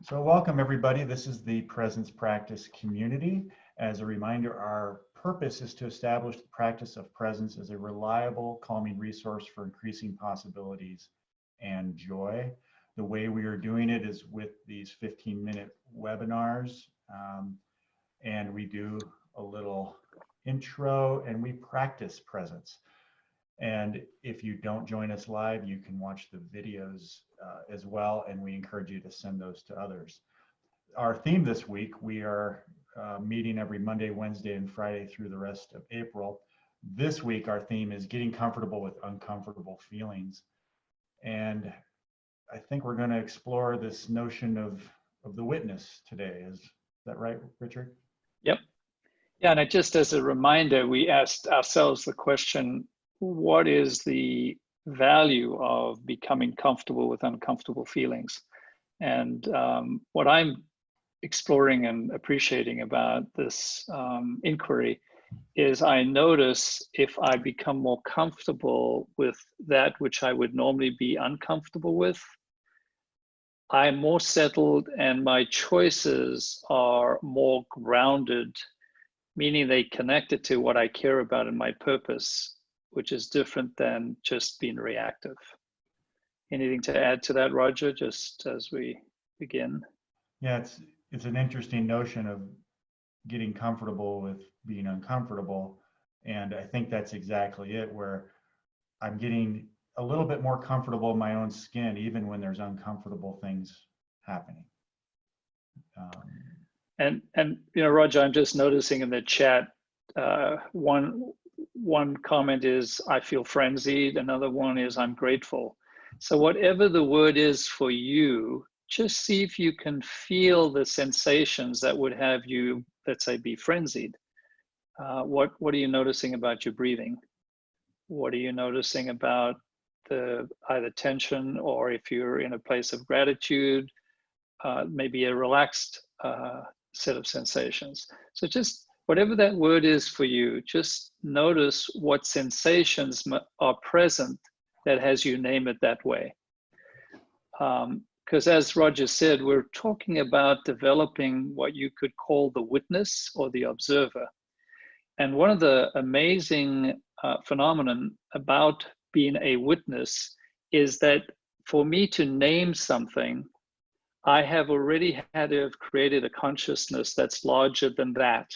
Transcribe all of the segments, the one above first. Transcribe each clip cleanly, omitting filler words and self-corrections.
So welcome everybody. This is the Presence Practice community. As a reminder, our purpose is to establish the practice of presence as a reliable, calming resource for increasing possibilities and joy. The way we are doing it is with these 15-minute webinars. And we do a little intro and we practice presence. And if you don't join us live, you can watch the videos as well, and we encourage you to send those to others. Our theme this week, we are meeting every Monday, Wednesday, and Friday through the rest of April. This week, our theme is getting comfortable with uncomfortable feelings. And I think we're going to explore this notion of the witness today. Is that right, Richard? Yep. Yeah, and just as a reminder, we asked ourselves the question, what is the value of becoming comfortable with uncomfortable feelings? And what I'm exploring and appreciating about this inquiry is I notice if I become more comfortable with that which I would normally be uncomfortable with, I'm more settled and my choices are more grounded, meaning they connected to what I care about and my purpose, which is different than just being reactive. Anything to add to that, Roger, just as we begin? Yeah, it's an interesting notion of getting comfortable with being uncomfortable. And I think that's exactly it, where I'm getting a little bit more comfortable in my own skin, even when there's uncomfortable things happening. And you know, Roger, I'm just noticing in the chat, one comment is, I feel frenzied. Another one is, I'm grateful. So whatever the word is for you, just see if you can feel the sensations that would have you, let's say, be frenzied. What are you noticing about your breathing? What are you noticing about the either tension, or if you're in a place of gratitude, maybe a relaxed set of sensations. So just whatever that word is for you, just notice what sensations are present that has you name it that way. Because as Roger said, we're talking about developing what you could call the witness or the observer. And one of the amazing phenomenon about being a witness is that for me to name something, I have already had to have created a consciousness that's larger than that.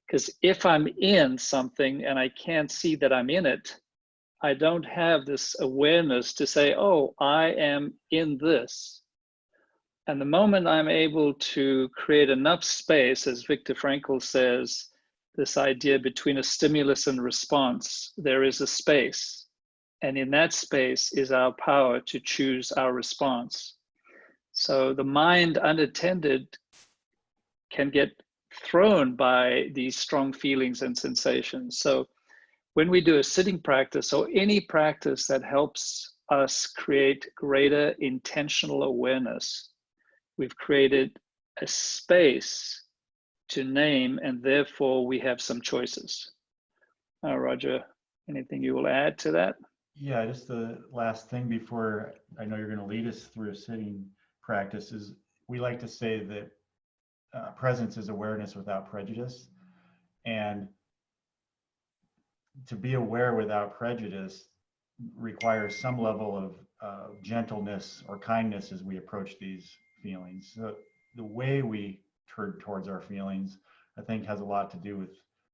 Because if I'm in something and I can't see that I'm in it, I don't have this awareness to say, oh, I am in this. And the moment I'm able to create enough space, as Viktor Frankl says, this idea between a stimulus and response, there is a space. And in that space is our power to choose our response. So the mind unattended can get thrown by these strong feelings and sensations. So when we do a sitting practice or any practice that helps us create greater intentional awareness, we've created a space to name, and therefore we have some choices. Roger, anything you will add to that? Yeah, just the last thing before I know you're going to lead us through a sitting practice is we like to say that presence is awareness without prejudice. And to be aware without prejudice requires some level of gentleness or kindness as we approach these feelings. So the way we turn towards our feelings, I think, has a lot to do with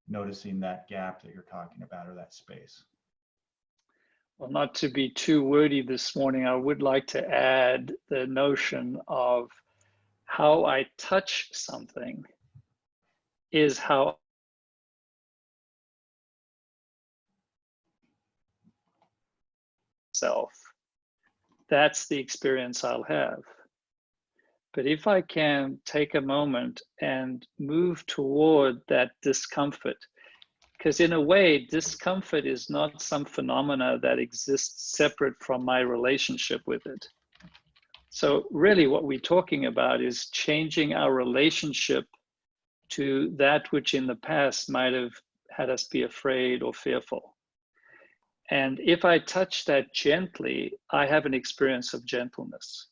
noticing that gap that you're talking about, or that space. Well, not to be too wordy this morning, I would like to add the notion of how I touch something is how self. That's the experience I'll have. But if I can take a moment and move toward that discomfort, because in a way, discomfort is not some phenomena that exists separate from my relationship with it. So really what we're talking about is changing our relationship to that which in the past might have had us be afraid or fearful. And if I touch that gently, I have an experience of gentleness.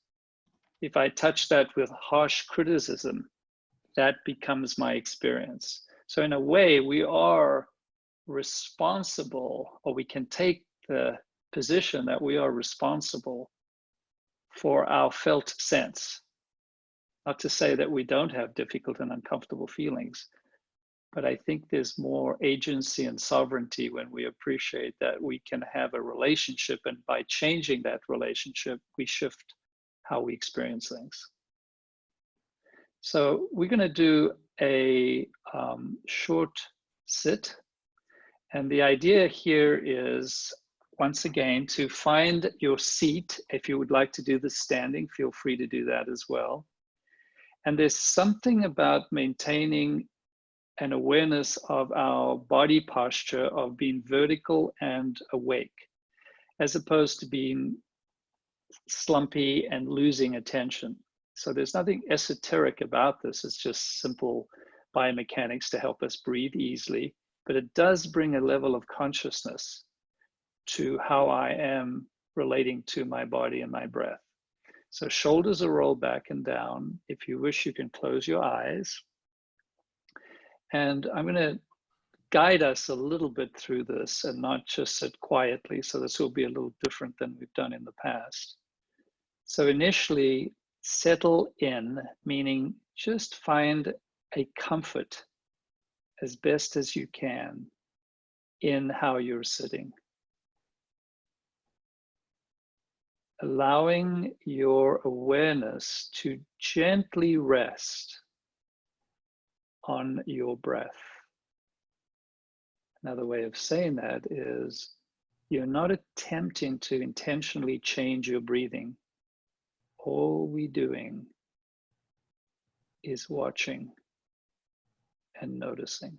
If I touch that with harsh criticism, that becomes my experience. So in a way, we are responsible, or we can take the position that we are responsible for our felt sense. Not to say that we don't have difficult and uncomfortable feelings, but I think there's more agency and sovereignty when we appreciate that we can have a relationship, and by changing that relationship, we shift how we experience things. So we're going to do a short sit. And the idea here is, once again, to find your seat. If you would like to do this standing, feel free to do that as well. And there's something about maintaining an awareness of our body posture, of being vertical and awake, as opposed to being slumpy and losing attention. So there's nothing esoteric about this. It's just simple biomechanics to help us breathe easily, but it does bring a level of consciousness to how I am relating to my body and my breath. So shoulders are rolled back and down. If you wish, you can close your eyes. And I'm going to guide us a little bit through this and not just sit quietly. So this will be a little different than we've done in the past. So initially, settle in, meaning just find a comfort as best as you can in how you're sitting. Allowing your awareness to gently rest on your breath. Another way of saying that is, you're not attempting to intentionally change your breathing. All we're doing is watching and noticing.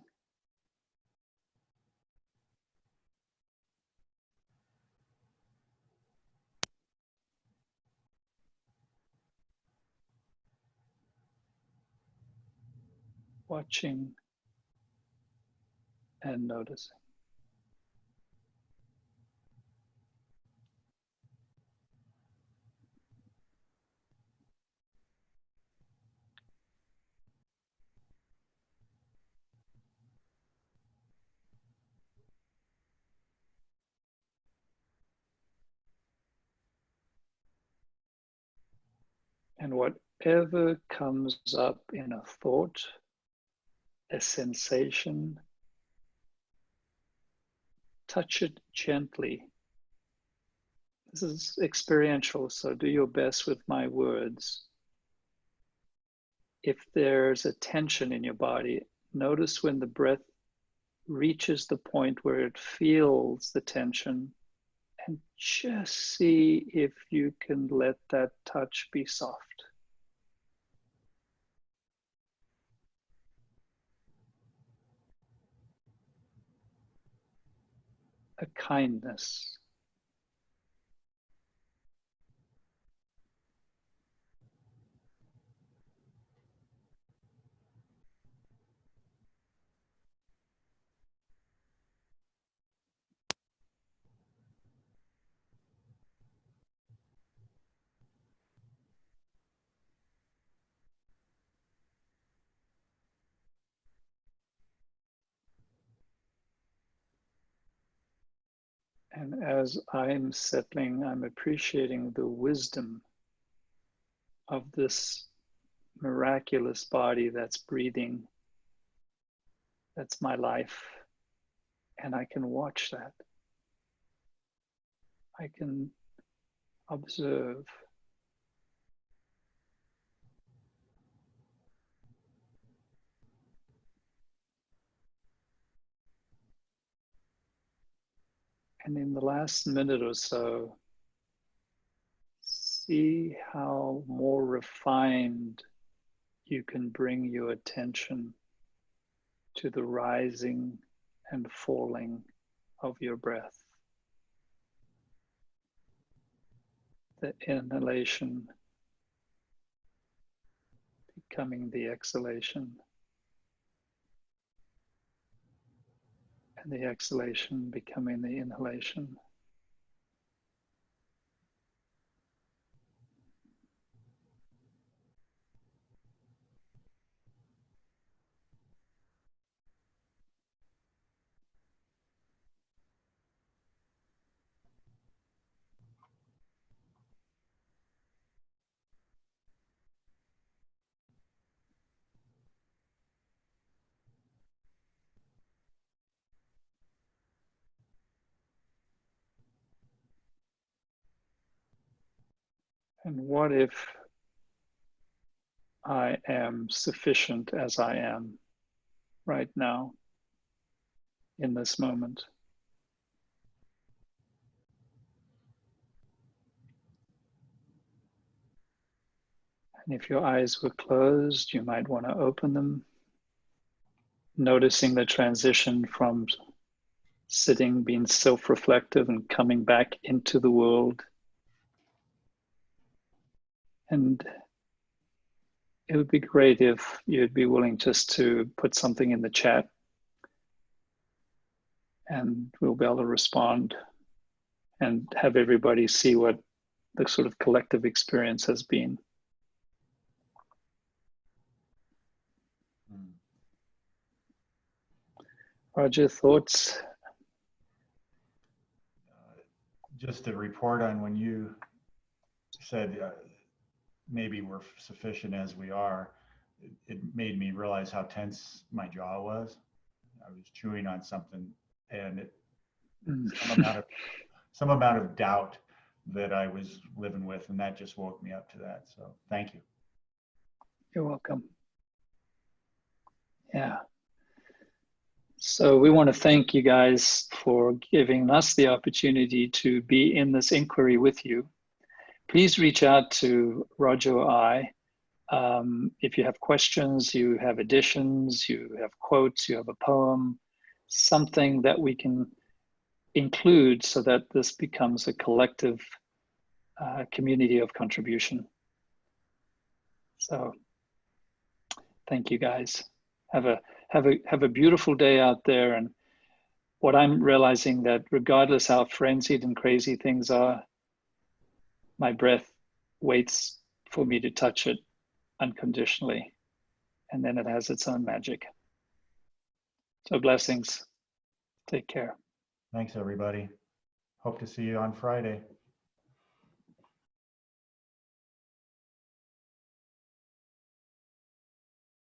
Watching and noticing. And whatever comes up in a thought, a sensation, touch it gently. This is experiential, so do your best with my words. If there's a tension in your body, notice when the breath reaches the point where it feels the tension, and just see if you can let that touch be soft. A kindness. And as I'm settling, I'm appreciating the wisdom of this miraculous body that's breathing. That's my life. And I can watch that. I can observe. And in the last minute or so, see how more refined you can bring your attention to the rising and falling of your breath. The inhalation becoming the exhalation, and the exhalation becoming the inhalation. And what if I am sufficient as I am right now in this moment? And if your eyes were closed, you might want to open them, noticing the transition from sitting, being self-reflective, and coming back into the world. And it would be great if you'd be willing just to put something in the chat and we'll be able to respond and have everybody see what the sort of collective experience has been. Roger, thoughts? Just to report on when you said maybe we're sufficient as we are, it made me realize how tense my jaw was. I was chewing on something, and some amount of doubt that I was living with, and that just woke me up to that. So thank you. You're welcome. Yeah. So we want to thank you guys for giving us the opportunity to be in this inquiry with you. Please reach out to Roger or I. If you have questions, you have additions, you have quotes, you have a poem, something that we can include so that this becomes a collective community of contribution. So thank you guys. Have a beautiful day out there. And what I'm realizing that regardless how frenzied and crazy things are, my breath waits for me to touch it unconditionally. And then it has its own magic. So blessings. Take care. Thanks, everybody. Hope to see you on Friday.